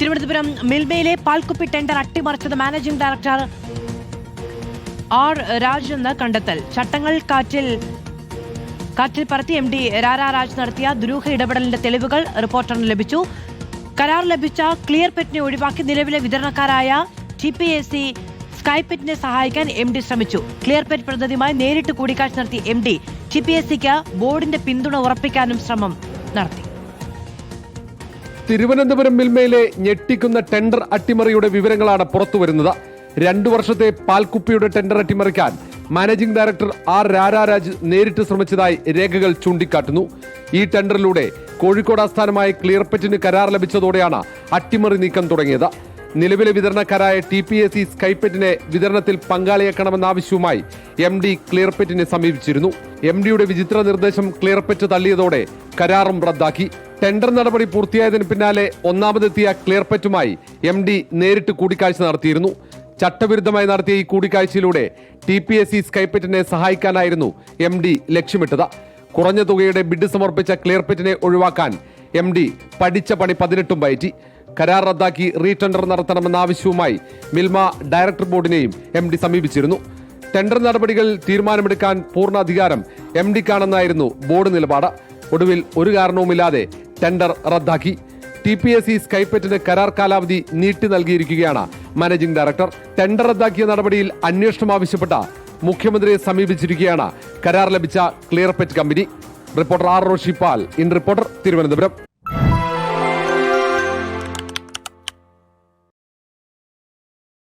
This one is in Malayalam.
തിരുവനന്തപുരം മിൽമയിലെ പാൽക്കുപ്പി ടെൻഡർ അട്ടിമറിച്ചത് മാനേജിംഗ് ഡയറക്ടർ ആർ രാജ് എന്ന് കണ്ടെത്തൽ. ചട്ടങ്ങൾ കാറ്റിൽ പറത്തി MD രാരാ രാജ് നടത്തിയ ദുരൂഹ ഇടപെടലിന്റെ തെളിവുകൾ റിപ്പോർട്ടറിന് ലഭിച്ചു. കരാർ ലഭിച്ച ക്ലിയർ പെറ്റിനെ ഒഴിവാക്കി നിലവിലെ വിതരണക്കാരായ TPAC സ്കൈപെറ്റിനെ സഹായിക്കാൻ MD ശ്രമിച്ചു. ക്ലിയർ പെറ്റ് പ്രതിനിധിയുമായി നേരിട്ട് കൂടിക്കാഴ്ച നടത്തിയ MD TPACക്ക് ബോർഡിന്റെ പിന്തുണ ഉറപ്പിക്കാനും ശ്രമം നടത്തി. തിരുവനന്തപുരം മിൽമയിലെ ഞെട്ടിക്കുന്ന ടെൻഡർ അട്ടിമറിയുടെ വിവരങ്ങളാണ് പുറത്തുവരുന്നത്. 2 വർഷത്തെ പാൽക്കുപ്പിയുടെ ടെൻഡർ അട്ടിമറിക്കാൻ മാനേജിംഗ് ഡയറക്ടർ ആർ രാരാരാജ് നേരിട്ട് ശ്രമിച്ചതായി രേഖകൾ ചൂണ്ടിക്കാട്ടുന്നു. ഈ ടെൻഡറിലൂടെ കോഴിക്കോട് ആസ്ഥാനമായ ക്ലിയർപെറ്റിന് കരാർ ലഭിച്ചതോടെയാണ് അട്ടിമറി നീക്കം തുടങ്ങിയത്. നിലവിലെ വിതരണക്കാരായ TPAC സ്കൈപെറ്റിനെ വിതരണത്തിൽ പങ്കാളിയാക്കണമെന്ന ആവശ്യവുമായി MD ക്ലിയർപെറ്റിനെ സമീപിച്ചിരുന്നു. MDയുടെ വിചിത്ര നിർദ്ദേശം ക്ലിയർപെറ്റ് തള്ളിയതോടെ കരാറും റദ്ദാക്കി. ടെൻഡർ നടപടി പൂർത്തിയായതിന് പിന്നാലെ ഒന്നാമതെത്തിയ ക്ലിയർപെറ്റുമായി MD നേരിട്ട് കൂടിക്കാഴ്ച നടത്തിയിരുന്നു. ചട്ടവിരുദ്ധമായി നടത്തിയ ഈ കൂടിക്കാഴ്ചയിലൂടെ TPAC സ്കൈപെറ്റിനെ സഹായിക്കാനായിരുന്നു MD ലക്ഷ്യമിട്ടത്. കുറഞ്ഞ തുകയുടെ ബിഡ് സമർപ്പിച്ച ക്ലിയർപെറ്റിനെ ഒഴിവാക്കാൻ MD പഠിച്ച പണി 18 പയറ്റി. കരാർ റദ്ദാക്കി റീടെൻഡർ നടത്തണമെന്ന ആവശ്യവുമായി മിൽമ ഡയറക്ടർ ബോർഡിനെയും MD സമീപിച്ചിരുന്നു. ടെൻഡർ നടപടികൾ തീരുമാനമെടുക്കാൻ പൂർണ്ണ അധികാരം MDക്കാണെന്നായിരുന്നു ബോർഡ് നിലപാട്. ഒടുവിൽ ഒരു കാരണവുമില്ലാതെ ടെൻഡർ റദ്ദാക്കി. TPAC സ്കൈപെറ്റിന് കരാർ കാലാവധി നീട്ടി നൽകിയിരിക്കുകയാണ് മാനേജിംഗ് ഡയറക്ടർ. ടെൻഡർ റദ്ദാക്കിയ നടപടിയിൽ അന്വേഷണം ആവശ്യപ്പെട്ട മുഖ്യമന്ത്രിയെ സമീപിച്ചിരിക്കുകയാണ് കരാർ ലഭിച്ച Clearpet company. Reporter R Roshipal, in reporter, Thiruvananthapuram.